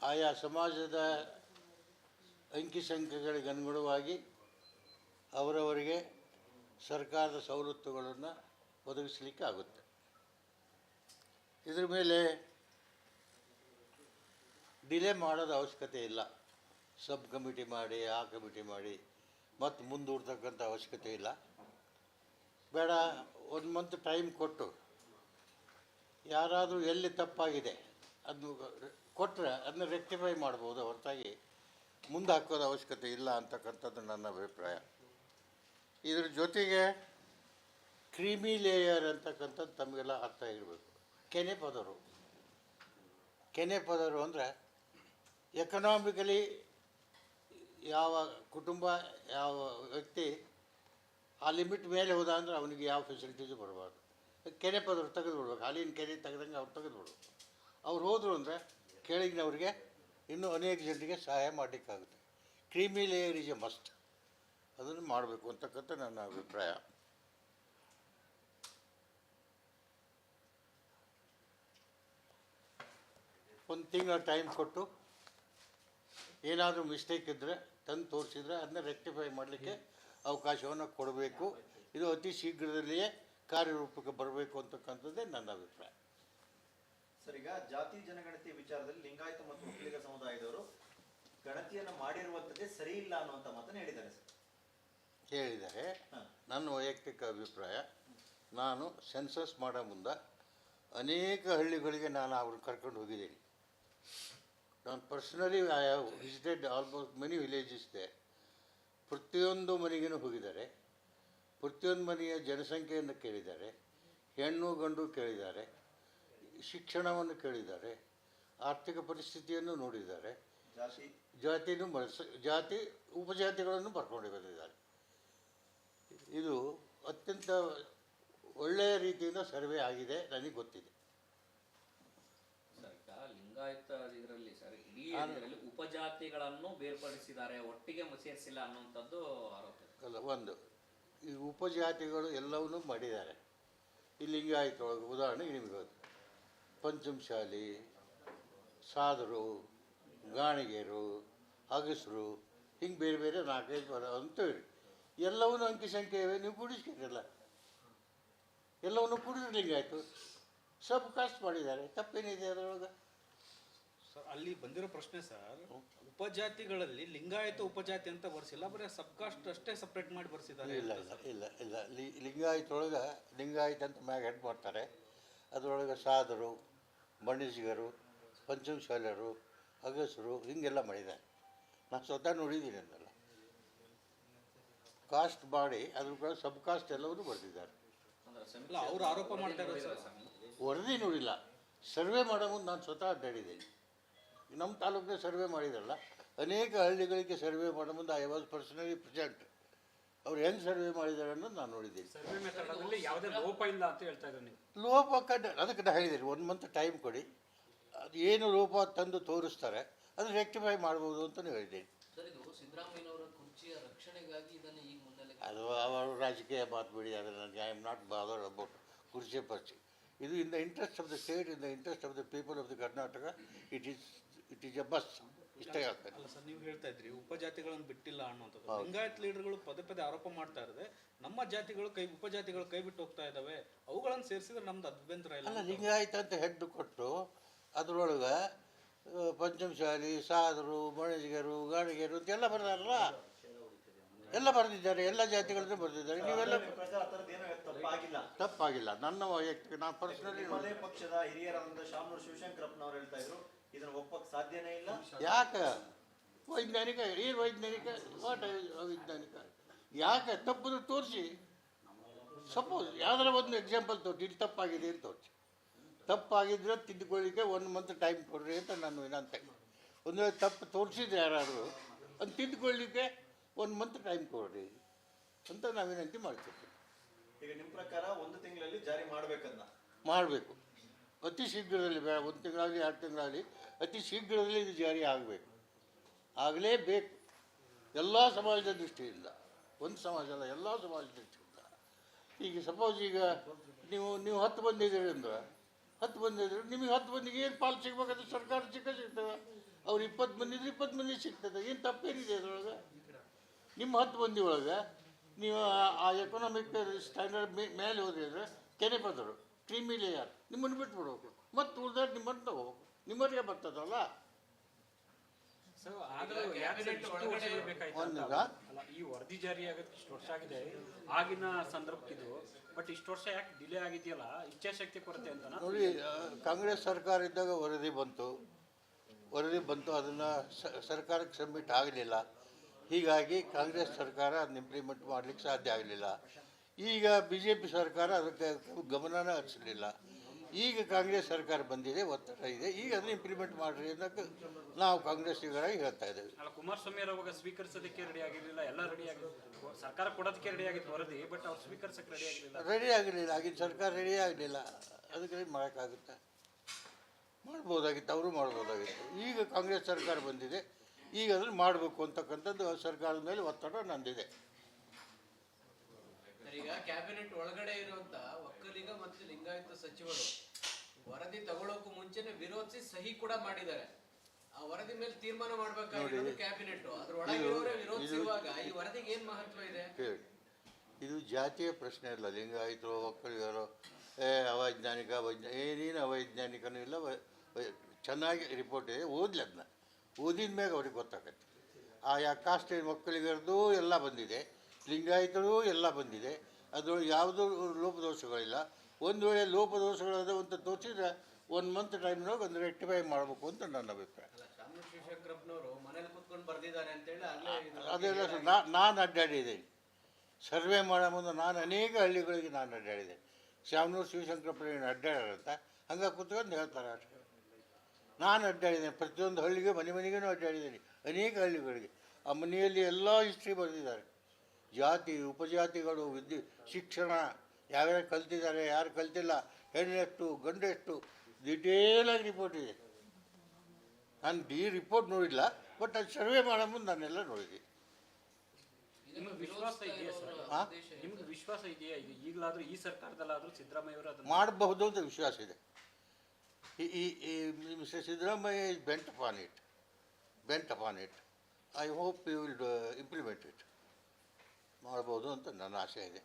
ಆಯಾ ಸಮಾಜದ ಅಂಕಿ ಸಂಖ್ಯೆಗಳಿಗೆ ಅನುಗುಣವಾಗಿ ಅವರವರಿಗೆ ಸರ್ಕಾರದ ಸವಲತ್ತುಗಳನ್ನು ಒದಗಿಸಲಿಕ್ಕೆ ಆಗುತ್ತೆ. ಇದ್ರ ಮೇಲೆ ಡಿಲೇ ಮಾಡೋದು ಅವಶ್ಯಕತೆ ಇಲ್ಲ. ಸಬ್ ಕಮಿಟಿ ಮಾಡಿ ಆ ಕಮಿಟಿ ಮಾಡಿ ಮತ್ತು ಮುಂದೂಡ್ತಕ್ಕಂಥ ಅವಶ್ಯಕತೆ ಇಲ್ಲ. ಬೇಡ, 1 ಮಂತ್ ಟೈಮ್ ಕೊಟ್ಟು ಯಾರಾದರೂ ಎಲ್ಲಿ ತಪ್ಪಾಗಿದೆ ಅದು ಕೊಟ್ಟರೆ ಅದನ್ನ ರೆಕ್ಟಿಫೈ ಮಾಡ್ಬೋದು, ಹೊರತಾಗಿ ಮುಂದೆ ಹಾಕೋದು ಅವಶ್ಯಕತೆ ಇಲ್ಲ ಅಂತಕ್ಕಂಥದ್ದು ನನ್ನ ಅಭಿಪ್ರಾಯ. ಇದ್ರ ಜೊತೆಗೆ ಕ್ರೀಮಿ ಲೇಯರ್ ಅಂತಕ್ಕಂಥದ್ದು ತಮಗೆಲ್ಲ ಅರ್ಥ ಇರಬೇಕು. ಕೆನೆ ಪದರು ಅಂದರೆ ಎಕನಾಮಿಕಲಿ ಯಾವ ಕುಟುಂಬ ಯಾವ ವ್ಯಕ್ತಿ ಆ ಲಿಮಿಟ್ ಮೇಲೆ ಹೋದ ಅಂದರೆ ಅವನಿಗೆ ಯಾವ ಫೆಸಿಲಿಟೀಸು ಬರಬಾರ್ದು. ಕೆನೆ ಪದರು ತೆಗೆದುಬಿಡ್ಬೇಕು, ಹಾಲಿನ ಕೆನೆ ತೆಗೆದಂಗೆ ಅವ್ರು ತೆಗೆದುಬಿಡ್ಬೇಕು. ಅವ್ರು ಹೋದರು ಅಂದರೆ ಕೆಳಗಿನವ್ರಿಗೆ ಇನ್ನೂ ಅನೇಕ ಜನರಿಗೆ ಸಹಾಯ ಮಾಡಲಿಕ್ಕಾಗುತ್ತೆ. Creamy layer is a must, ಅದನ್ನು ಮಾಡಬೇಕು ಅಂತಕ್ಕಂಥ ನನ್ನ ಅಭಿಪ್ರಾಯ. ಒಂದು ತಿಂಗಳ ಟೈಮ್ ಕೊಟ್ಟು ಏನಾದರೂ ಮಿಸ್ಟೇಕ್ ಇದ್ದರೆ ತಂದು ತೋರಿಸಿದರೆ ಅದನ್ನ ರೆಕ್ಟಿಫೈ ಮಾಡಲಿಕ್ಕೆ ಅವಕಾಶವನ್ನು ಕೊಡಬೇಕು. ಇದು ಅತಿ ಶೀಘ್ರದಲ್ಲಿಯೇ ಕಾರ್ಯರೂಪಕ್ಕೆ ಬರಬೇಕು ಅಂತಕ್ಕಂಥದ್ದೇ ನನ್ನ ಅಭಿಪ್ರಾಯ. ಸರ್, ಈಗ ಜಾತಿ ಜನಗಣತಿ ವಿಚಾರದಲ್ಲಿ ಲಿಂಗಾಯತ ಮತ್ತು ಒಕ್ಕಲಿಗ ಸಮುದಾಯದವರು ಗಣತಿಯನ್ನು ಮಾಡಿರುವಂಥದ್ದೇ ಸರಿ ಇಲ್ಲ ಅನ್ನುವಂಥ ಮಾತನ್ನು ಹೇಳಿದ್ದಾರೆ ಸರ್. ಹೇಳಿದ್ದಾರೆ. ನನ್ನ ವೈಯಕ್ತಿಕ ಅಭಿಪ್ರಾಯ, ನಾನು ಸೆನ್ಸಸ್ ಮಾಡೋ ಮುಂದೆ ಅನೇಕ ಹಳ್ಳಿಗಳಿಗೆ ನಾನು ಅವ್ರನ್ನ ಕರ್ಕೊಂಡು ಹೋಗಿದ್ದೀನಿ. ನಾನು personally I have visited almost many villages they. ಪ್ರತಿಯೊಂದು ಮನೆಗೂ ಹೋಗಿದ್ದಾರೆ, ಪ್ರತಿಯೊಂದು ಮನೆಯ ಜನಸಂಖ್ಯೆಯನ್ನು ಕೇಳಿದ್ದಾರೆ, ಹೆಣ್ಣು ಗಂಡು ಕೇಳಿದ್ದಾರೆ, ಶಿಕ್ಷಣವನ್ನು ಕೇಳಿದ್ದಾರೆ, ಆರ್ಥಿಕ ಪರಿಸ್ಥಿತಿಯನ್ನು ನೋಡಿದ್ದಾರೆ, ಜಾತಿನೂ ಜಾತಿ ಉಪಜಾತಿಗಳನ್ನು ಬರ್ಕೊಂಡು ಬಂದಿದ್ದಾರೆ. ಇದು ಅತ್ಯಂತ ಒಳ್ಳೆಯ ರೀತಿಯಿಂದ ಸರ್ವೆ ಆಗಿದೆ, ನನಗೆ ಗೊತ್ತಿದೆ. ಲಿಂಗಾಯತ ಇದರಲ್ಲಿ ಸರ್ ಇಡೀ ಇದರಲ್ಲಿ ಉಪಜಾತಿಗಳನ್ನು ಬೇರ್ಪಡಿಸಿದ್ದಾರೆ, ಒಟ್ಟಿಗೆ ಸೇರಿಸಿಲ್ಲ ಅನ್ನುವಂಥದ್ದು ಆರೋಪ ಅಲ್ಲ. ಒಂದು ಈ ಉಪಜಾತಿಗಳು ಎಲ್ಲವನ್ನೂ ಮಾಡಿದ್ದಾರೆ. ಈ ಲಿಂಗಾಯತ ಒಳಗೆ ಉದಾಹರಣೆಗೆ ನಿಮಗೆ ಪಂಚಮಶಾಲಿ, ಸಾದರು, ಗಾಣಿಗೆರು, ಅಗಸರು, ಹಿಂಗೆ ಬೇರೆ ಬೇರೆ 4-5 ಬರ ಅಂತೇಳಿ ಎಲ್ಲವನ್ನೂ ಅಂಕಿ ಸಂಖ್ಯೆ ಇವೆ. ನೀವು ಕೂಡಿಸ್ಕೊಂಡಿರಲ್ಲ, ಎಲ್ಲವನ್ನು ಕೂಡಿದ್ರೆ ಲಿಂಗಾಯಿತು. ಸಬ್ ಕಾಸ್ಟ್ ಮಾಡಿದ್ದಾರೆ, ತಪ್ಪೇನಿದೆ ಅದರೊಳಗೆ? ಸರ್, ಅಲ್ಲಿ ಬಂದಿರೋ ಪ್ರಶ್ನೆ ಸರ್, ಉಪಜಾತಿಗಳಲ್ಲಿ ಲಿಂಗಾಯತ ಉಪಜಾತಿ ಅಂತ ಬರ್ಸಿಲ್ಲ, ಬರೀ ಸಬ್ ಕಾಸ್ಟ್ ಅಷ್ಟೇ ಸಪ್ರೇಟ್ ಮಾಡಿ ಬರ್ಸಿದ್ದಾರೆ. ಇಲ್ಲ ಇಲ್ಲ ಇಲ್ಲ ಇಲ್ಲ ಲಿಂಗಾಯತೊಳಗೆ ಲಿಂಗಾಯತ ಅಂತ ಮ್ಯಾಗ ಹೆಡ್ ಮಾಡ್ತಾರೆ. ಅದರೊಳಗೆ ಸಾದರು, ಬಣಿಜಿಗರು, ಪಂಚಮಶಾಲಿಯರು, ಅಗಸರು ಹಿಂಗೆಲ್ಲ ಮಾಡಿದ್ದಾರೆ. ನಾನು ಸ್ವತಃ ನೋಡಿದ್ದೀನಿ ಅಂತೆಲ್ಲ ಕಾಸ್ಟ್ ಮಾಡಿ ಅದ್ರ ಕೂಡ ಸಬ್ ಕಾಸ್ಟ್ ಎಲ್ಲವನ್ನೂ ಬರೆದಿದ್ದಾರೆ. ಅವರು ಆರೋಪ ಮಾಡ್ತಾರೆ. ವರದಿ ನೋಡಿಲ್ಲ, ಸರ್ವೆ ಮಾಡೋ ಮುಂದೆ ನಾನು ಸ್ವತಃ ಅಡ್ಡಾಡಿದ್ದೀನಿ. ನಮ್ಮ ತಾಲೂಕಿನ ಸರ್ವೆ ಮಾಡಿದ್ರಲ್ಲ, ಅನೇಕ ಹಳ್ಳಿಗಳಿಗೆ ಸರ್ವೆ ಮಾಡೋ ಮುಂದೆ ಐ ವಾಸ್ ಪರ್ಸನಲಿ ಪ್ರೆಸೆಂಟ್. ಅವ್ರು ಹೆಂಗೆ ಸರ್ವೆ ಮಾಡಿದ್ದಾರೆ ಅನ್ನೋದು ನಾನು ನೋಡಿದ್ದೀನಿ. ಸರ್ವೆ ಮೆಥಡಲ್ಲಿ ಯಾವುದೇ ಲೋಪ ಇಲ್ಲ ಅಂತ ಹೇಳ್ತಾ ಇದ್ದಾರೆ ನೀವು. ಲೋಪ ಅದಕ್ಕೆ ನಾನು ಹೇಳಿದ್ದೀನಿ, 1 ಮಂತ್ ಟೈಮ್ ಕೊಡಿ, ಅದು ಏನು ಲೋಪ ತಂದು ತೋರಿಸ್ತಾರೆ ಅದು ರೆಕ್ಟಿಫೈ ಮಾಡ್ಬೋದು ಅಂತಲೂ ಹೇಳಿದ್ದೀನಿ. ಅದು ಅವರು ರಾಜಕೀಯ ಮಾತು ಬಿಡಿ, ಅದನ್ನು I am not bother about ಕುರ್ಚಿ ಪರ್ಚಿ. ಇದು in the interest of the state, in the interest of the people of the Karnataka, it is A bus. ಇಷ್ಟೇ ಆಗ್ತದೆ. ಅಲ್ಲ ಸರ್, ನೀವು ಹೇಳ್ತಾ ಇದ್ರಿ ಉಪಜಾತಿಗಳನ್ನು ಬಿಟ್ಟಿಲ್ಲ ಅನ್ನೋಂಥದ್ದು. ಲಿಂಗಾಯತ್ ಲೀಡರ್ಗಳು ಪದೇ ಆರೋಪ ಮಾಡ್ತಾ ಇರೋದೆ ನಮ್ಮ ಜಾತಿಗಳು ಉಪಜಾತಿಗಳು ಕೈ ಬಿಟ್ಟು ಹೋಗ್ತಾ ಇದ್ದಾವೆ, ಅವುಗಳನ್ನು ಸೇರಿಸಿದ್ರೆ ನಮ್ದು ಅಭ್ಯಂತರ ಇಲ್ಲ. ಅಲ್ಲ, ಲಿಂಗಾಯತ ಅಂತ ಹೆಡ್ ಕೊಟ್ಟು ಅದರೊಳಗೆ ಪಂಚಮಶಾಲಿ, ಸಾದರು, ಬಣಿಜಿಗರು, ಗಾಣಿಗೆರು ಅಂತೆಲ್ಲ ಬರ್ದಾರಲ್ಲ, ಎಲ್ಲ ಬರೆದಿದ್ದಾರೆ, ಎಲ್ಲ ಜಾತಿಗಳನ್ನೂ ಬರೆದಿದ್ದಾರೆ. ನೀವೆಲ್ಲ ತಪ್ಪಾಗಿಲ್ಲ. ನನ್ನ ವೈಯಕ್ತಿಕ ನಾನು ಪರ್ಸನಲಿ ಪಕ್ಷದ ಹಿರಿಯರಾದ ಶಾಮನೂರು ಶಿವಶಂಕರಪ್ಪನವರು ಹೇಳ್ತಾ ಇದ್ರು, ಇದನ್ನು ಒಪ್ಪಕ್ಕೆ ಸಾಧ್ಯನೇ ಇಲ್ಲ. ಯಾಕೆ ವೈಜ್ಞಾನಿಕ ಏನು ವೈಜ್ಞಾನಿಕ ವಾಟ್ ಅವೈಜ್ಞಾನಿಕ ಯಾಕೆ ತಪ್ಪನ್ನು ತೋರಿಸಿ. ಸಪೋಸ್ ಯಾವ್ದಾರ ಒಂದು ಎಕ್ಸಾಂಪಲ್ ತೋರಿಸಿ, ಇಲ್ಲಿ ತಪ್ಪಾಗಿದೆ ಅಂತ ತೋರಿಸಿ. ತಪ್ಪಾಗಿದ್ರೆ ತಿದ್ದುಕೊಳ್ಳಿಕ್ಕೆ 1 ಮಂತ್ ಟೈಮ್ ಕೊಡ್ರಿ ಅಂತ ನಾನು ವಿನಂತಿ. ಒಂದು ವೇಳೆ ತಪ್ಪು ತೋರಿಸಿದ್ರೆ ಯಾರಾದರೂ ಅದು ತಿದ್ದುಕೊಳ್ಳಿಕ್ಕೆ 1 ಮಂತ್ ಟೈಮ್ ಕೊಡ್ರಿ ಅಂತ ನಾವು ವಿನಂತಿ ಮಾಡ್ತೀವಿ. ಈಗ ನಿಮ್ಮ ಪ್ರಕಾರ 1 ತಿಂಗಳಲ್ಲಿ ಜಾರಿ ಮಾಡಬೇಕು, ಅತಿ ಶೀಘ್ರದಲ್ಲಿ. ಬೇಡ 1 ತಿಂಗಳಾಗಲಿ 2 ತಿಂಗಳಾಗಲಿ, ಅತಿ ಶೀಘ್ರದಲ್ಲಿ ಇದು ಜಾರಿ ಆಗಬೇಕು, ಆಗಲೇಬೇಕು. ಎಲ್ಲ ಸಮಾಜದ ದೃಷ್ಟಿಯಿಂದ, ಒಂದು ಸಮಾಜ ಅಲ್ಲ, ಎಲ್ಲ ಸಮಾಜದ ದೃಷ್ಟಿಯಿಂದ. ಈಗ ಸಪೋಸ್ ಈಗ ನೀವು 10 ಬಂದಿದ್ದೀರಿ ಅಂದ್ರೆ 10 ಬಂದಿದ್ರೆ ನಿಮಗೆ 10 ಮಂದಿಗೆ ಏನು ಪಾಲು ಸಿಗ್ಬೇಕಾದ್ರೆ ಸರ್ಕಾರ ಸಿಗ್ತವೆ. ಅವ್ರು 20 ಮಂದಿ ಇದ್ರೆ 20 ಮಂದಿ ಸಿಗ್ತದೆ, ಏನು ತಪ್ಪೇನಿದೆ ಅದರೊಳಗೆ? ನಿಮ್ಮ 10 ಮಂದಿ ಒಳಗೆ ನೀವು ಆ ಎಕನಾಮಿಕ್ ಸ್ಟ್ಯಾಂಡರ್ಡ್ ಮೇಲೆ ಹೋದ್ರೆ ಕೆನೆ ಪದರು ಕ್ರೀಮಿ ಲೇಯರ್ ನಿಮ್ಮನ್ನು ಬಿಟ್ಬಿಡ್ಬೇಕು, ಮತ್ತು ಉಳಿದ್ರೆ ನಿಮ್ಮನ್ನು ತಗೋಬೇಕು, ನಿಮ್ಮವರಿಗೆ ಬರ್ತದಲ್ಲ. ಸೊ ಆದರೂ ಯಾಕೆ ಸರ್ ಇಷ್ಟು ವರ್ಷಗಳು ಬೇಕಾಯ್ತು ಅಂತ? ಅಲ್ಲ, ಈ ವರದಿ ಜಾರಿ ಆಗಕ್ಕೆ ಇಷ್ಟು ವರ್ಷ ಆಗಿದೆ, ಆಗಿನ ಸಂದರ್ಭಕ್ಕಿದು, ಬಟ್ ಇಷ್ಟು ವರ್ಷ ಯಾಕೆ ಡಿಲೇ ಆಗಿದೆಯಲ್ಲ? ಇಚ್ಛಾಶಕ್ತಿ ಕೊರತೆ ಅಂತನಾ? ನೋಡಿ, ಕಾಂಗ್ರೆಸ್ ಸರ್ಕಾರ ಇದ್ದಾಗ ವರದಿ ಬಂತು, ಅದನ್ನು ಸರ್ಕಾರಕ್ಕೆ ಸಬ್ಮಿಟ್ ಆಗಲಿಲ್ಲ. ಹೀಗಾಗಿ ಕಾಂಗ್ರೆಸ್ ಸರ್ಕಾರ ಅದನ್ನ ಇಂಪ್ಲಿಮೆಂಟ್ ಮಾಡಲಿಕ್ಕೆ ಸಾಧ್ಯ ಆಗಲಿಲ್ಲ. ಈಗ BJP ಸರ್ಕಾರ ಅದಕ್ಕೆ ಗಮನನ ಹರಿಸಲಿಲ್ಲ. ಈಗ ಕಾಂಗ್ರೆಸ್ ಸರ್ಕಾರ ಬಂದಿದೆ, ಒತ್ತಡ ಇದೆ, ಈಗ ಅದನ್ನು ಇಂಪ್ಲಿಮೆಂಟ್ ಮಾಡಿರಿ ಅನ್ನೋಕ್ಕೆ ನಾವು ಕಾಂಗ್ರೆಸ್ಸಿಗರಾಗಿ ಹೇಳ್ತಾ ಇದ್ದೇವೆ. ಅಲ್ಲ, ಕುಮಾರಸ್ವಾಮಿ ಅವಾಗ ಸ್ವೀಕರಿಸೋದಕ್ಕೆ ರೆಡಿ ಆಗಿರಲಿಲ್ಲ, ಎಲ್ಲ ರೆಡಿ ಆಗಿತ್ತು, ಸರ್ಕಾರ ಕೊಡೋದಕ್ಕೆ ರೆಡಿ ಆಗಿತ್ತು ವರದಿ, ಬಟ್ ಅವ್ರು ಸ್ವೀಕರಿಸಕ್ಕೆ ರೆಡಿ ಆಗಿರಲಿಲ್ಲ. ಆಗಿನ ಸರ್ಕಾರ ರೆಡಿ ಆಗಲಿಲ್ಲ, ಅದಕ್ಕೆ ಮಾಡೋಕ್ಕಾಗುತ್ತೆ? ಮಾಡ್ಬೋದಾಗಿತ್ತು, ಅವರು ಮಾಡ್ಬೋದಾಗಿತ್ತು. ಈಗ ಕಾಂಗ್ರೆಸ್ ಸರ್ಕಾರ ಬಂದಿದೆ, ಈಗ ಅದನ್ನು ಮಾಡಬೇಕು ಅಂತಕ್ಕಂಥದ್ದು ಸರ್ಕಾರದ ಮೇಲೆ ಒತ್ತಡ ನಂದಿದೆ. ಈಗ ಕ್ಯಾಬಿನೆಟ್ ಒಳಗಡೆ ಇರುವಂತ ಒಕ್ಕಲಿಗ ಮತ್ತು ಲಿಂಗಾಯತ ಸಚಿವರು ವರದಿ ತಗೊಳ್ಳೋಕು ಮುಂಚೆನೆ ವಿರೋಧಿಸಿ ಸಹಿ ಕೂಡ ಮಾಡಿದ್ದಾರೆ. ಆ ವರದಿ ಮೇಲೆ ತೀರ್ಮಾನ ಮಾಡಬೇಕಾಗಿರೋದು ಕ್ಯಾಬಿನೆಟ್. ಅದ್ರ ಒಳಗಿರೋರೇ ವಿರೋಧಿಸುವಾಗ ಈ ವರದಿಗೆ ಏನ್ ಮಹತ್ವ ಇದೆ? ಇದು ಜಾತಿಯ ಪ್ರಶ್ನೆ ಇಲ್ಲ. ಲಿಂಗಾಯತರು, ಒಕ್ಕಲಿಗರು, ಅವೈಜ್ಞಾನಿಕ, ಏನೇನು ಅವೈಜ್ಞಾನಿಕನೂ ಇಲ್ಲ. ಚೆನ್ನಾಗಿ ರಿಪೋರ್ಟ್ ಇದೆ, ಓದಲಿ. ಅದನ್ನ ಓದಿದ ಮ್ಯಾಗ ಅವ್ರಿಗೆ ಗೊತ್ತಾಗತ್ತೆ. ಆಯಾ ಕಾಸ್ಟ್ ಒಕ್ಕಲಿಗರದು ಎಲ್ಲ ಬಂದಿದೆ, ಲಿಂಗಾಯತರು ಎಲ್ಲ ಬಂದಿದೆ. ಅದರೊಳಗೆ ಯಾವುದೂ ಲೋಪದೋಷಗಳಿಲ್ಲ. ಒಂದು ವೇಳೆ ಲೋಪದೋಷಗಳಾದ ಅಂತ ತೋರಿಸಿದ್ರೆ 1 ಮಂತ್ ಟೈಮ್ನಾಗ ಒಂದು ರೆಕ್ಟಿಫೈ ಮಾಡಬೇಕು ಅಂತ ನನ್ನ ಅಭಿಪ್ರಾಯ. ಶಿವಶಂಕರಪ್ಪನವರು ಮನೇಲಿ ಕೂತ್ಕೊಂಡು ಬರ್ದಿದ್ದಾರೆ ಅಂತೇಳಿ ಅದೆಲ್ಲ ನಾನು ಅಡ್ಡಾಡಿದ್ದೀನಿ. ಸರ್ವೆ ಮಾಡೋ ಮುಂದೆ ನಾನು ಅನೇಕ ಹಳ್ಳಿಗಳಿಗೆ ಅಡ್ಡಾಡಿದೆ. ಶಾಮನೂರು ಶಿವಶಂಕರಪ್ಪನ ಅಡ್ಡಾಡಾರಂತ ಹಂಗೆ ಕೂತ್ಕೊಂಡು ಹೇಳ್ತಾರೆ ಅಷ್ಟೇ. ನಾನು ಅಡ್ಡಾಡಿದ್ದೇನೆ, ಪ್ರತಿಯೊಂದು ಹಳ್ಳಿಗೆ ಮನೆಗೂ ಅಡ್ಡಾಡಿದ್ದೀನಿ, ಅನೇಕ ಹಳ್ಳಿಗಳಿಗೆ. ಆ ಮನೆಯಲ್ಲಿ ಎಲ್ಲ ಹಿಸ್ಟ್ರಿ ಬರೆದಿದ್ದಾರೆ. ಜಾತಿ, ಉಪಜಾತಿಗಳು, ಶಿಕ್ಷಣ, ಯಾವ್ಯಾರು ಕಲ್ತಿದ್ದಾರೆ, ಯಾರು ಕಲ್ತಿಲ್ಲ, ಹೆಣ್ಣೆಷ್ಟು ಗಂಡೆಷ್ಟು, ಡಿಟೇಲಾಗಿ ರಿಪೋರ್ಟ್ ಇದೆ. ನಾನು ರಿಪೋರ್ಟ್ ನೋಡಿಲ್ಲ, ಬಟ್ ಅದು ಸರ್ವೆ ಮಾಡೋ ಮುಂದೆ ನಾನೆಲ್ಲ ನೋಡಿದ್ದೀನಿ. ನಿಮ್ಗೆ ವಿಶ್ವಾಸ ಇದೆಯಾ ಸರ್? ನಿಮ್ಗೆ ವಿಶ್ವಾಸ ಇದೆಯಾ ಇದು ಈಗಲಾದರೂ ಈ ಸರ್ಕಾರದಲ್ಲಾದರೂ ಸಿದ್ದರಾಮಯ್ಯ ಅವರು ಅದನ್ನು ಮಾಡಬಹುದು ಅಂತ ವಿಶ್ವಾಸ ಇದೆ. Mister Siddaramaiah is bent upon it. I hope you will implement it. ಮಾಡ್ಬೋದು ಅಂತ ನನ್ನ ಆಸೆ ಇದೆ.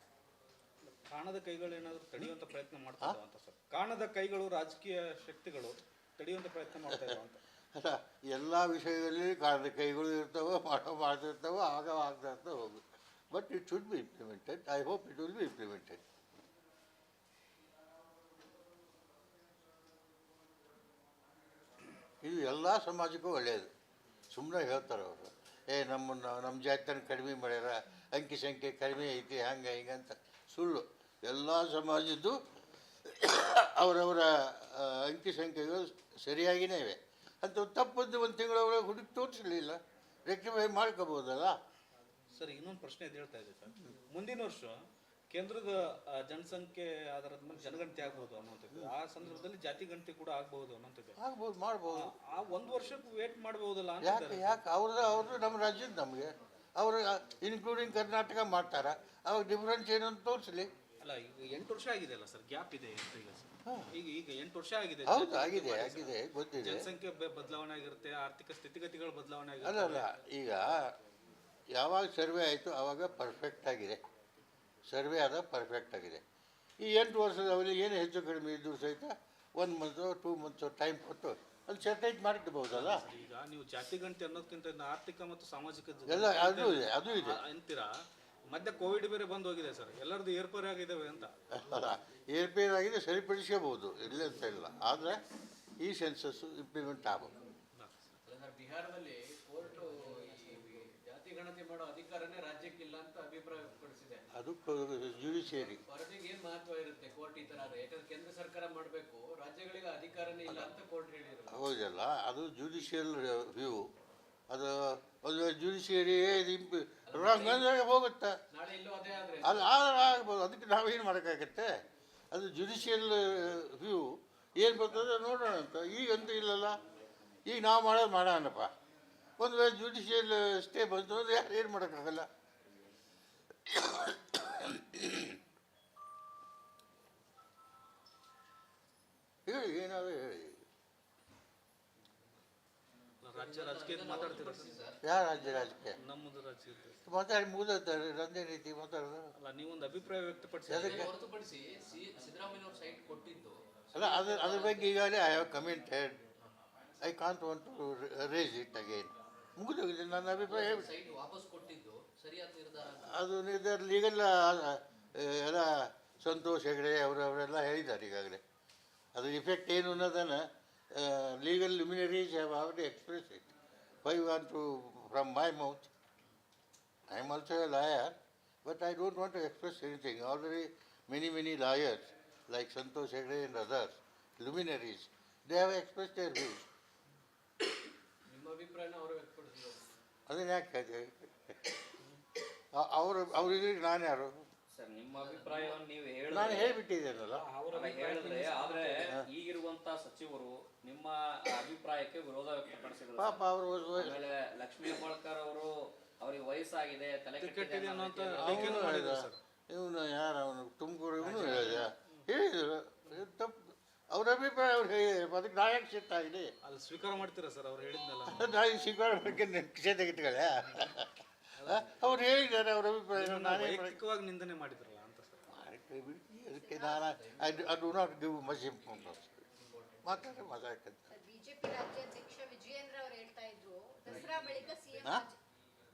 ಕಾಣದ ಕೈಗಳು ಏನಾದರೂ ತಡೆಯುವಂಥ ಪ್ರಯತ್ನ ಮಾಡ್ತಾ ಅಂತ ಸರ್? ಕಾಣದ ಕೈಗಳು, ರಾಜಕೀಯ ಶಕ್ತಿಗಳು ತಡೆಯುವಂಥ ಪ್ರಯತ್ನ ಮಾಡ್ತಾ ಇದ್ದಾವೆ ಅಂತ? ಅಲ್ಲ, ಎಲ್ಲ ವಿಷಯಗಳಲ್ಲಿ ಕಾಣದ ಕೈಗಳು ಇರ್ತವೆ, ಮಾಡ್ತಿರ್ತವೆ, ಆಗ್ತಾ ಹೋಗು. But it should be implemented. I hope it will be implemented. ಇದು ಎಲ್ಲ ಸಮಾಜಕ್ಕೂ ಒಳ್ಳೆಯದು. ಸುಮ್ಮನೆ ಹೇಳ್ತಾರೆ ಅವರು, ನಮ್ಮ ಜಾತಿಯನ್ನು ಕಡಿಮೆ ಮಾಡ್ಯಾರ, ಅಂಕಿ ಸಂಖ್ಯೆ ಕಡಿಮೆ ಐತಿ, ಹಂಗೆ ಹಿಂಗೆ ಅಂತ. ಸುಳ್ಳು. ಎಲ್ಲ ಸಮಾಜದ್ದು ಅವರವರ ಅಂಕಿ ಸಂಖ್ಯೆಗಳು ಸರಿಯಾಗಿಯೇ ಇವೆ. ಅಂತ ತಪ್ಪದ್ದು 1 ತಿಂಗಳೊಳಗೆ ಹುಡುಕಿ ತೋರಿಸಲಿಲ್ಲ, ರೆಕ್ಟಿಫೈ ಮಾಡ್ಕೋಬೋದಲ್ಲ. ಸರ್, ಇನ್ನೊಂದು ಪ್ರಶ್ನೆ ಇದು ಹೇಳ್ತಾ ಇದೆ ಸರ್. ಮುಂದಿನ ವರ್ಷ ಕೇಂದ್ರದ ಜನಸಂಖ್ಯೆ ಆಧಾರದ ಮೇಲೆ ಜನಗಣತಿ ಆಗ್ಬೋದು ಅನ್ನೋಂಥದ್ದು, ಆ ಸಂದರ್ಭದಲ್ಲಿ ಜಾತಿ ಗಣತಿ ಕೂಡ ಆಗ್ಬಹುದು ಅನ್ನೋಂಥದ್ದು. ಆಗ್ಬೋದು, ಮಾಡ್ಬೋದು. ಆ 1 ವರ್ಷಕ್ಕೆ ವೇಟ್ ಮಾಡ್ಬೋದಲ್ಲ? ಯಾಕೆ ಅವ್ರದ್ದು ನಮ್ಮ ರಾಜ್ಯದ ನಮಗೆ ಅವರು ಇನ್ಕ್ಲೂಡಿಂಗ್ ಕರ್ನಾಟಕ ಮಾಡ್ತಾರೆ. ಅವಾಗ ಡಿಫ್ರೆನ್ಸ್ ಏನು ಅಂತ ತೋರಿಸಲಿ. ಅಲ್ಲ, ಈಗ 8 ವರ್ಷ ಆಗಿದೆ ಅಲ್ಲ ಸರ್, ಗ್ಯಾಪ್ ಇದೆ ಈಗ ಸರ್. ಈಗ 8 ವರ್ಷ ಆಗಿದೆ. ಹೌದು, ಆಗಿದೆ, ಗೊತ್ತಿದೆ. ಜನಸಂಖ್ಯೆ ಬದಲಾವಣೆ ಆಗಿರುತ್ತೆ, ಆರ್ಥಿಕ ಸ್ಥಿತಿಗತಿಗಳು ಬದಲಾವಣೆ ಆಗಿರುತ್ತೆ. ಅಲ್ಲ, ಈಗ ಯಾವಾಗ ಸರ್ವೆ ಆಯಿತು ಆವಾಗ ಪರ್ಫೆಕ್ಟ್ ಆಗಿದೆ. ಈ 8 ವರ್ಷದಲ್ಲಿ ಏನು ಹೆಚ್ಚು ಕಡಿಮೆ ಇದ್ದು ಸಹಿತ 1 ಮಂತ್ 2 ಮಂತ್ಸ್ ಟೈಮ್ ಕೊಟ್ಟು ಅಲ್ಲಿ ಸೆಟೈಟ್ ಮಾಡಿಡ್ಬೋದಲ್ಲ. ಈಗ ನೀವು ಜಾತಿ ಗಣತಿ ಅನ್ನೋದಕ್ಕಿಂತ ಆರ್ಥಿಕ ಮತ್ತು ಸಾಮಾಜಿಕ ಎಲ್ಲ ಅದು ಇದೆ ಅಂತೀರಾ. ಮಧ್ಯೆ ಕೋವಿಡ್ ಬೇರೆ ಬಂದು ಹೋಗಿದೆ ಸರ್, ಎಲ್ಲರದ್ದು ಏರ್ಪೇರ್ ಆಗಿದ್ದಾವೆ ಅಂತ. ಏರ್ಪೇರ್ ಆಗಿದೆ, ಸರಿಪಡಿಸಬಹುದು, ಇಲ್ಲ ಅಂತ ಇಲ್ಲ. ಆದರೆ ಈ ಸೆನ್ಸಸ್ ಇಂಪ್ಲಿಮೆಂಟ್ ಆಗಬೇಕು. ಬಿಹಾರದಲ್ಲಿ ಕೋರ್ಟ್ ಈ ಜಾತಿ ಗಣತಿ ಮಾಡೋ ಅಧಿಕಾರನೇ ರಾಜ್ಯಕ್ಕಿಲ್ಲ ಅಂತ ಅಭಿಪ್ರಾಯಪಡಿಸಿದೆ. ಅದು ಜುಡಿಷಿಯರಿ ವರದಿಗೆ ಏನು ಮಹತ್ವ ಇರುತ್ತೆ ಕೋರ್ಟ್ ಈ ಥರ? ಯಾಕಂದ್ರೆ ಕೇಂದ್ರ ಸರ್ಕಾರ ಮಾಡಬೇಕು, ರಾಜ್ಯಗಳಿಗೆ ಅಧಿಕಾರನೇ ಇಲ್ಲ ಅಂತ ಕೋರ್ಟ್ ಹೇಳಿದ್ರು. ಹೌದಲ್ಲ, ಅದು ಜುಡಿಷಿಯಲ್ ವ್ಯೂ. ಅದು ಒಂದು ಜುಡಿಷಿಯರಿ ಹೋಗುತ್ತೆ. ನಾಳೆ ಇಲ್ಲೂ ಅದೇ ಆದರೆ ಅದು ಆಗ್ಬೋದು. ಅದಕ್ಕೆ ನಾವೇನು ಮಾಡೋಕ್ಕಾಗತ್ತೆ? ಅದು ಜುಡಿಷಿಯಲ್ ವ್ಯೂ ಏನು ಬರ್ತದೆ ನೋಡೋಣ ಅಂತ. ಈಗಂತೂ ಇಲ್ಲಲ್ಲ. ಈಗ ನಾವು ಮಾಡೋಣಪ್ಪ. ಒಂದು ವೇಳೆ ಜುಡಿಷಿಯಲ್ ಸ್ಟೇ ಬಂತು ಅಂದರೆ ಯಾರು ಏನು ಮಾಡೋಕ್ಕಾಗಲ್ಲ. ಹೇಳಿ, ಏನಾದರೂ ಹೇಳಿ. ರಾಜ್ಯ ರಾಜಕೀಯ ಮಾತಾಡ್ತೀರಾ ಸರ್? ಯಾವ ರಾಜ್ಯ ರಾಜಕೀಯ ನಮ್ಮದು ರಾಜ್ಯ ಮಾತಾಡಿ ಮುಗಿದೋಗ್ತಾರೆ ನಂದೇ ರೀತಿ ಮಾತಾಡೋದು. ಅಲ್ಲ, ನೀವೊಂದು ಅಭಿಪ್ರಾಯ ವ್ಯಕ್ತಪಡಿಸಿ. ಅದಕ್ಕೆ ಹೊರತುಪಡಿಸಿ ಸಿದ್ದರಾಮಯ್ಯ ಅವ್ರ ಸೈಟ್ ಕೊಟ್ಟಿದ್ದು ಅಲ್ಲ ಅದ್ರ ಬಗ್ಗೆ ಈಗಾಗಲೇ I have commented. I can't want to raise it again. ಮುಗಿದೋಗಿದೆ ನನ್ನ ಅಭಿಪ್ರಾಯ. ಸೈಟ್ ವಾಪಸ್ ಕೊಟ್ಟಿದ್ದು ಸರಿಯಾದ ನಿರ್ಧಾರ ಅಂತ. ಅದು ನಿರ್ಧಾರ ಈಗೆಲ್ಲ ಎಲ್ಲ ಸಂತೋಷ್ ಹೆಗಡೆ ಅವರೆಲ್ಲ ಹೇಳಿದ್ದಾರೆ ಈಗಾಗಲೇ. ಅದ್ರ ಇಫೆಕ್ಟ್ ಏನು ಅನ್ನೋದನ್ನು legal luminaries have already express it. Why want to from my mouth. I am also a lawyer, but I don't want to express anything. Already many lawyers like Santosh Hegde and others, luminaries, they have expressed their views. ನಿಮ್ಮ ಅಭಿಪ್ರಾಯನ ಅವರು ವ್ಯಕ್ತಪಡಿಸಿದ್ರು. ಅದನ್ನ ಯಾಕೆ ಅವ್ರು ಇದ್ರಿಗೆ ನಾನು ಯಾರು? Sir, ನಿಮ್ಮ ಅಭಿಪ್ರಾಯವನ್ನು ನೀವು ನಾನು ಹೇಳಿಬಿಟ್ಟಿದ್ದೇನಲ್ಲ. ಹೇಳಿದ್ರೆ, ಆದ್ರೆ ಈಗಿರುವಂತ ಸಚಿವರು ನಿಮ್ಮ ಅಭಿಪ್ರಾಯಕ್ಕೆ ವಿರೋಧ ವ್ಯಕ್ತಪಡಿಸಿದ್ರು. ಪಾಪ ಅವರು ಆಮೇಲೆ ಲಕ್ಷ್ಮೀ ಹೆಬ್ಬಾಳ್ಕರ್ ಅವರು ಅವರಿಗೆ ವಯಸ್ಸಾಗಿದೆ, ತಲೆ ಕೆಟ್ಟಿದೆ ಅನ್ನೋ ಅಂತ ಅವನು ಹೇಳಿದ. ಇವನು ಯಾರು ಅವನು ತುಮಕೂರು ಇವನು ಹೇಳಿದರು ತಪ್ಪು. ಅವ್ರ ಅಭಿಪ್ರಾಯ ಅವ್ರು ಹೇಳಿದ್ರು, ಅದಕ್ಕೆ ನಾ ಯಾಕೆ ಸಿಟ್ಟು ಆಗಿದೆ? ಅದು ಸ್ವೀಕಾರ ಮಾಡ್ತೀರಾ ಸರ್ ಅವ್ರು ಹೇಳಿದ್ನಲ್ಲ? ನಾನು ಸ್ವೀಕಾರ ಬಗ್ಗೆ ಕ್ಷೇತ್ರ ಇಟ್ಕೊಳ್ಳೆ. ಅವ್ರು ಹೇಳಿದ್ದಾರೆ ಅವ್ರ ಅಭಿಪ್ರಾಯ. ನಾನೇ ವೈಯಕ್ತಿಕವಾಗಿ ನಿಂದನೆ ಮಾಡಿದ್ರಲ್ಲ ಅಂತ ಸರ್. ಅದಕ್ಕೆ ನಾನು I do not give much importance. ಮಾತಾಡ್ತಾರೆ. ಬಿಜೆಪಿ ರಾಜ್ಯಾಧ್ಯಕ್ಷ ವಿಜಯೇಂದ್ರ ಅವರು ಹೇಳ್ತಾ ಇದ್ರು, ದಸರಾ ಬಳಿಕ ಸಿಎಂ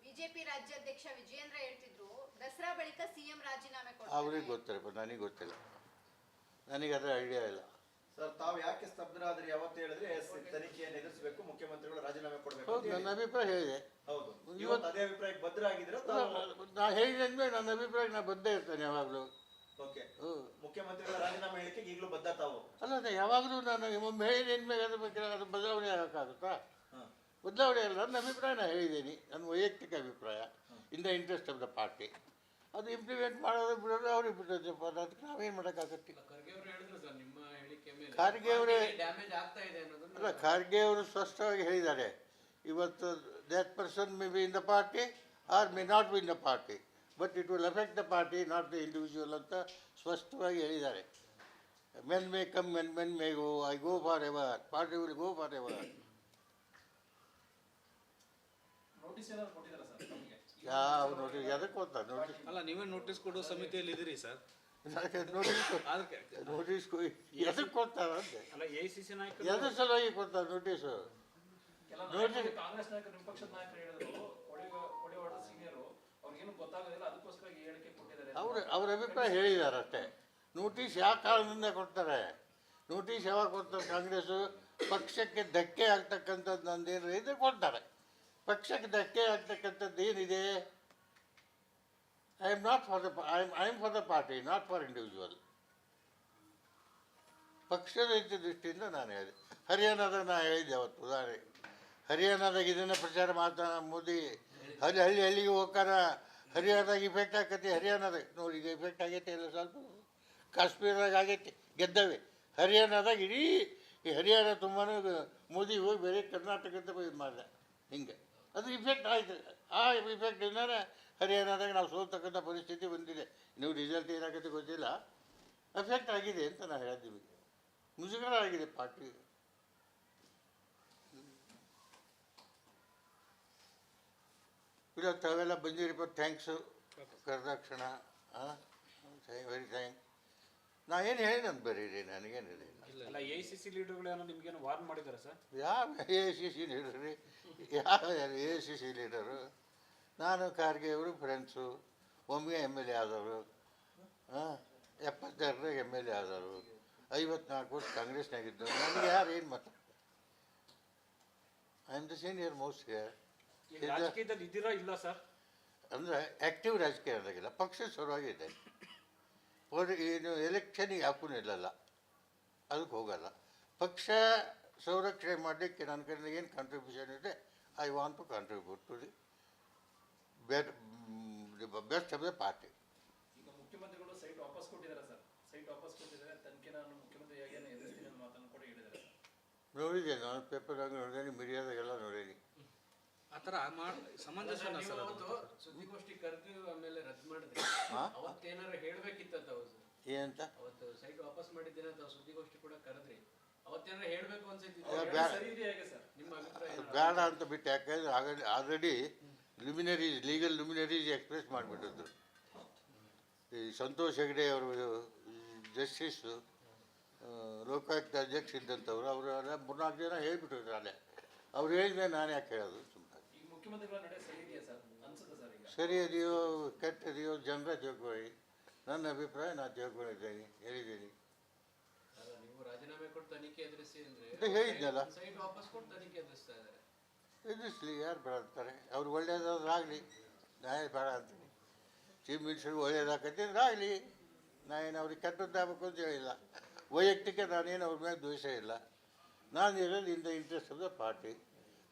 ಬಿಜೆಪಿ ರಾಜ್ಯಾಧ್ಯಕ್ಷ ವಿಜಯೇಂದ್ರ ಹೇಳ್ತಿದ್ರು, ದಸರಾ ಬಳಿಕ ಸಿಎಂ ರಾಜೀನಾಮೆ ಕೊಡ್ತಾರೆ. ಅವ್ರಿಗೆ ಗೊತ್ತಿರಪ್ಪ, ನನಗೆ ಗೊತ್ತಿಲ್ಲ. ನನಗೆ ಅದರ ಐಡಿಯಾ ಇಲ್ಲ. ಸರ್, ತಾವು ಯಾಕೆ ಸ್ತಬ್ಧರಾದ್ರಿ? ಯಾವತ್ತು ಹೇಳಿದ್ರೆ ತನಿಖೆಯನ್ನು ಎದುರಿಸಬೇಕು, ಮುಖ್ಯಮಂತ್ರಿಗಳು ರಾಜೀನಾಮೆ ಕೊಡಬೇಕು. ಹೌದು, ನನ್ನ ಅಭಿಪ್ರಾಯ ಹೇಳಿದೆ. ಹೌದು, ಇವತ್ತು ಅದೇ ಅಭಿಪ್ರಾಯಕ್ಕೆ ಬದ್ಧರಾಗಿದ್ರೆ ನಾ ಹೇಳಿದ್ರೆ ನನ್ನ ಅಭಿಪ್ರಾಯ ನಾ ಬದ್ಧ ಇರ್ತೇನೆ ಯಾವಾಗಲೂ. ಓಕೆ, ಮುಖ್ಯಮಂತ್ರಿಗಳ ರಾಜೀನಾಮೆ ಹೇಳಿಕೆ ಈಗಲೂ ಬದ್ಧ ತಾವು? ಅಲ್ಲ, ಯಾವಾಗಲೂ ನಾನು ಒಮ್ಮೆ ಹೇಳಿದ ಮೇಲೆ ಅದ್ರ ಬಗ್ಗೆ ಅದು ಬದಲಾವಣೆ ಆಗೋಕ್ಕಾಗುತ್ತಾ? ಬದಲಾವಣೆ ಅಲ್ಲ, ನನ್ನ ಅಭಿಪ್ರಾಯ ನಾನು ಹೇಳಿದ್ದೀನಿ, ನನ್ನ ವೈಯಕ್ತಿಕ ಅಭಿಪ್ರಾಯ. In the interest of the party. ಅದು ಇಂಪ್ಲಿಮೆಂಟ್ ಮಾಡೋದು ಬಿಡೋದು ಅವ್ರಿಗೆ ಬಿಡೋದಪ್ಪ. ಅದಕ್ಕೆ ನಾವೇನು ಮಾಡೋಕ್ಕಾಗತ್ತೆ? ಖರ್ಗೆ ಅವರು ಹೇಳಿದ್ರು ಸರ್ ನಿಮ್ಮ ಹೇಳಿಕೆ ಮೇಲೆ ಖರ್ಗೆ ಅವರೇ ಡ್ಯಾಮೇಜ್ ಆಗ್ತಾ ಇದೆ ಅನ್ನೋದನ್ನ. ಅಲ್ಲ, ಖರ್ಗೆ ಅವರು ಸ್ಪಷ್ಟವಾಗಿ ಹೇಳಿದ್ದಾರೆ, ಇವತ್ತು that person may be in the party or may not be in the party, but it will affect the party, not the individual ಅಂತ ಸ್ಪಷ್ಟವಾಗಿ ಹೇಳಿದ್ದಾರೆ. Men may come and men may go, I go forever, party will go forever. ಯಾವ notice? ಎದಕ್ಕೆ ಕೊಡ್ತಾ notice? ಅಲ್ಲ, ನೀವೇ notice ಕೊಡೋ ಸಮಿತಿಯಲ್ಲಿ ಇದ್ದೀರಿ ಸರ್. ನೋಟಿಸ್ ಎದಕ್ಕೆ ಕೊಡ್ತಾರ ಅಂತೆ? ಅಲ್ಲ, AICC ನಾಯಕರು ಎದ್ರ ಸಲುವಾಗಿ ಕೊಡ್ತಾರೆ ನೋಟಿಸು? ನೋಟಿಸ್ ಕಾಂಗ್ರೆಸ್ ನಾಯಕರು, ವಿಪಕ್ಷದ ನಾಯಕರು ಹೇಳಿದ್ರು, ಕೊಡಿವಾಡ ಸೀನಿಯರು ಅವ್ರಿಗೇನು ಗೊತ್ತಾಗೋದಿಲ್ಲ, ಅದಕ್ಕೋಸ್ಕರ ಈ ಹೇಳಿಕೆ ಕೊಟ್ಟಿದ್ದಾರೆ. ಅವ್ರ ಅಭಿಪ್ರಾಯ ಹೇಳಿದ್ದಾರೆ ಅಷ್ಟೇ. ನೋಟಿಸ್ ಯಾವ ಕಾರಣದಿಂದ ಕೊಡ್ತಾರೆ? ನೋಟಿಸ್ ಯಾವಾಗ ಕೊಡ್ತಾರೆ? ಕಾಂಗ್ರೆಸ್ಸು ಪಕ್ಷಕ್ಕೆ ಧಕ್ಕೆ ಆಗ್ತಕ್ಕಂಥದ್ದು ನಂದೇನು ಇದ್ರೆ ಕೊಡ್ತಾರೆ. ಪಕ್ಷಕ್ಕೆ ಧಕ್ಕೆ ಆಗ್ತಕ್ಕಂಥದ್ದು ಏನಿದೆ? I am for the party, not for individual. ಪಕ್ಷದ ದೃಷ್ಟಿಯಿಂದ ನಾನು ಹೇಳಿದೆ. ಹರಿಯಾಣದಾಗ ನಾನು ಹೇಳಿದ್ದೆ ಅವತ್ತು ಉದಾಹರಣೆ. ಹರಿಯಾಣದಾಗ ಇದನ್ನು ಪ್ರಚಾರ ಮಾಡ್ತಾ ಮೋದಿ ಹಳ್ಳಿಗೆ ಹೋಗ್ತಾರ. ಹರಿಯಾಣದಾಗ ಇಫೆಕ್ಟ್ ಆಕೈತಿ. ಹರಿಯಾಣದಾಗ ನೋಡಿ ಈಗ ಇಫೆಕ್ಟ್ ಆಗೈತೆ ಇಲ್ಲ ಸ್ವಲ್ಪ. ಕಾಶ್ಮೀರದಾಗ ಆಗೈತಿ, ಗೆದ್ದವೆ. ಹರಿಯಾಣದಾಗ ಇಡೀ ಈ ಹರಿಯಾಣ ತುಂಬಾ ಮೋದಿ ಹೋಗಿ ಬೇರೆ ಕರ್ನಾಟಕದ ಇದು ಮಾಡಿದೆ. ಹಿಂಗೆ ಅದು ಇಫೆಕ್ಟ್ ಆಯಿತು. ಆ ಇಫೆಕ್ಟಿಂದ ಹರಿಯಾಣದಾಗ ನಾವು ಸೋಲ್ತಕ್ಕಂಥ ಪರಿಸ್ಥಿತಿ ಬಂದಿದೆ. ನೀವು ರಿಸಲ್ಟ್ ಏನಾಗುತ್ತೆ ಗೊತ್ತಿಲ್ಲ, ಎಫೆಕ್ಟ್ ಆಗಿದೆ ಅಂತ ನಾವು ಹೇಳಿದ್ದೀವಿ. ಮುಜುಗರ ಆಗಿದೆ ಪಾರ್ಟಿ. ಇಲ್ಲ, ತಾವೆಲ್ಲ ಬಂದಿರಪ್ಪ, ಥ್ಯಾಂಕ್ಸು. ಕರೆದಾಕ್ಷಣ ವೆರಿ ಥ್ಯಾಂಕ್ಸ್. ನಾ ಏನು ಹೇಳಿ ಅಂತ ಬರೀರಿ, ನನಗೇನಿದೆ. ಅಲ್ಲ, AICC ಲೀಡರ್ಗಳೇನೋ ನಿಮ್ಗೇನು ವಾರ್ನ್ ಮಾಡಿದ್ದಾರೆ ಸರ್? ಯಾವ AICC ಲೀಡರ್ ರೀ? ಯಾವ AICC ಲೀಡರು? ನಾನು ಖರ್ಗೆ ಅವರು ಫ್ರೆಂಡ್ಸು. ಒಮ್ಮೆ MLA ಆದವರು, 72 MLA ಆದವರು, 54 ವರ್ಷ ಕಾಂಗ್ರೆಸ್ನಾಗಿದ್ದರು. ನನಗೆ ಯಾರು ಏನು ಮಾತಾಡ್ತಾರೆ? I am the senior most here. ರಾಜಕೀಯದಲ್ಲಿ ಇದ್ದೀರಾ ಇಲ್ಲ ಸರ್? ಅಂದರೆ ಆ್ಯಕ್ಟಿವ್ ರಾಜಕೀಯ ಅನ್ನೋದಿಲ್ಲ, ಪಕ್ಷದ ಸಲುವಾಗಿದೆ. ಏನು ಎಲೆಕ್ಷನಿಗೆ ಹಾಕೂ ನಿಲ್ಲಲ್ಲ, ಅದಕ್ಕೆ ಹೋಗಲ್ಲ. ಪಕ್ಷ ಸಂರಕ್ಷಣೆ ಮಾಡಲಿಕ್ಕೆ ನನ್ನ ಕಡೆಯಿಂದ ಏನು ಕಾಂಟ್ರಿಬ್ಯೂಷನ್ ಇದೆ, I want to contribute to the best of the party. ಈಗ ಮುಖ್ಯಮಂತ್ರಿಗಳು ಸೈಟ್ ವಾಪಸ್ ಕೊಟ್ಟಿದ್ದಾರೆ ಸರ್. ಸೈಟ್ ವಾಪಸ್ ಕೊಟ್ಟಿದ್ದಾರೆ, ತನಿಖೆ ನಾನು ಮುಖ್ಯಮಂತ್ರಿಯಾಗಿ ಎದುರಿಸ್ತೀನಿ ಅನ್ನೋ ಮಾತನ್ನು ಕೂಡ ಹೇಳಿದ್ದಾರೆ. ನೋಡಿದ್ದೇನೆ, ನಾನು ಪೇಪರ್ದಾಗ ನೋಡಿದ್ದೀನಿ, ಮೀಡಿಯಾದಾಗೆಲ್ಲ ನೋಡೀನಿ. ಆ ಥರ ಸಮಂಜಸನ ಸರ್ ಅದು. ಸುದ್ದಿಗೋಷ್ಠಿ ಕರೆದು ಆಮೇಲೆ ರದ್ದು ಮಾಡಿದ್ರೆ ಅವತ್ತೇನಾರು ಹೇಳ್ಬೇಕಿತ್ತ ತಾವು? ಏನಂತ? ಅವತ್ತು ಸೈಟ್ ವಾಪಸ್ ಮಾಡಿದ್ದೇನೆ ತಾವು ಸುದ್ದಿಗೋಷ್ಠಿ ಕೂಡ ಕರೆದ್ರಿ. ಅವತ್ತೇನಾರ ಹೇಳ್ಬೇಕು ಅನ್ಸೈತಿ ಸರಿ ಇದೆಯಾ ಹೇಗೆ ಸರ್? ನಿಮ್ಮ ಅಭಿಪ್ರಾಯ ಏನು? ಬೇಡ ಅಂತ ಬಿಟ್ಟು, ಯಾಕಂದ್ರೆ ಆಲ್ರೆಡಿ ಲುಮಿನರೀಸ್, ಲೀಗಲ್ ಲುಮಿನರೀಸ್ ಎಕ್ಸ್ಪ್ರೆಸ್ ಮಾಡಿಬಿಟ್ಟಿದ್ರು. ಈ ಸಂತೋಷ್ ಹೆಗ್ಡೆ ಅವರು ಜಸ್ಟಿಸು, ಲೋಕಾಯುಕ್ತ ಅಧ್ಯಕ್ಷ ಇದ್ದಂಥವ್ರು, ಅವರು ಎಲ್ಲ 3-4 ಜನ ಹೇಳ್ಬಿಟ್ಟಿದ್ರು ಅಲ್ಲೇ. ಅವ್ರು ಹೇಳಿದ್ಮೇಲೆ ನಾನು ಯಾಕೆ ಹೇಳೋದು ಸುಮ್ಮನೆ. ಈಗ ಮುಖ್ಯಮಂತ್ರಿಗಳ ನಡೆ ಸರಿ ಇದೆಯಾ ಸರ್ ಅನ್ಸುತ್ತೆ ಸರ್ ಈಗ? ಸರಿ ಇದೆಯೋ ಕೆಟ್ಟದೆಯೋ ಜನರ ತಿಳ್ಕೊಳ್ಳಿ. ನನ್ನ ಅಭಿಪ್ರಾಯ ನಾನು ತಿಳ್ಕೊಂಡಿದ್ದೇನೆ, ಹೇಳಿದ್ದೀನಿ. ಅಲ್ಲ, ನೀವು ರಾಜೀನಾಮೆ ಕೊಟ್ಟು ತನಿಖೆ ಎದುರಿಸಿ ಇದು ಅಂದ್ರೆ ಹೇಳಿದ್ನಲ್ಲ, ಸೈಟ್ ವಾಪಸ್ ಕೊಟ್ಟು ತನಿಖೆ ಎದುರಿಸ್ತಾ ಇದ್ದಾರೆ. ಎದುರಿಸ್ಲಿ, ಯಾರು ಬೇಡ ಅಂತಾರೆ? ಅವ್ರು ಒಳ್ಳೇದಾದ್ರೂ ಆಗಲಿ, ನಾನೇ ಬೇಡ ಅಂತೀನಿ. ಚೀಫ್ ಮಿನಿಸ್ಟರ್ಗೆ ಒಳ್ಳೇದಾಗತ್ತಿದ್ರೆ ಆಗಲಿ, ನಾನೇನು ಅವ್ರಿಗೆ ಕೆಟ್ಟದ್ದಾಗಬೇಕು ಅಂತ ಹೇಳಿಲ್ಲ. ವೈಯಕ್ತಿಕ ನಾನೇನು ಅವ್ರ ಮೇಲೆ ದ್ವೇಷ ಇಲ್ಲ. ನಾನು ಇರೋದು in the interest of the party.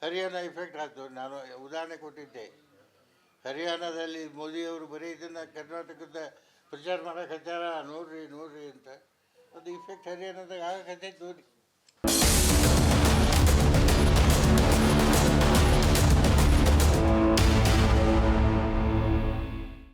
Haryana effect ಆಗ್ತದೆ. ನಾನು ಉದಾಹರಣೆ ಕೊಟ್ಟಿದ್ದೆ. ಹರಿಯಾಣದಲ್ಲಿ ಮೋದಿಯವರು ಬರೀ ಇದನ್ನು ಕರ್ನಾಟಕದ ಪ್ರಚಾರ ಮಾಡೋಕೆ ಹಚ್ಚಾರ, ನೋಡ್ರಿ ನೋಡ್ರಿ ಅಂತ. ಅದು ಇಫೆಕ್ಟ್ ಹರಿಯಾಣದಾಗ ಆಗಕತ್ತೈತೆ ನೋಡಿ.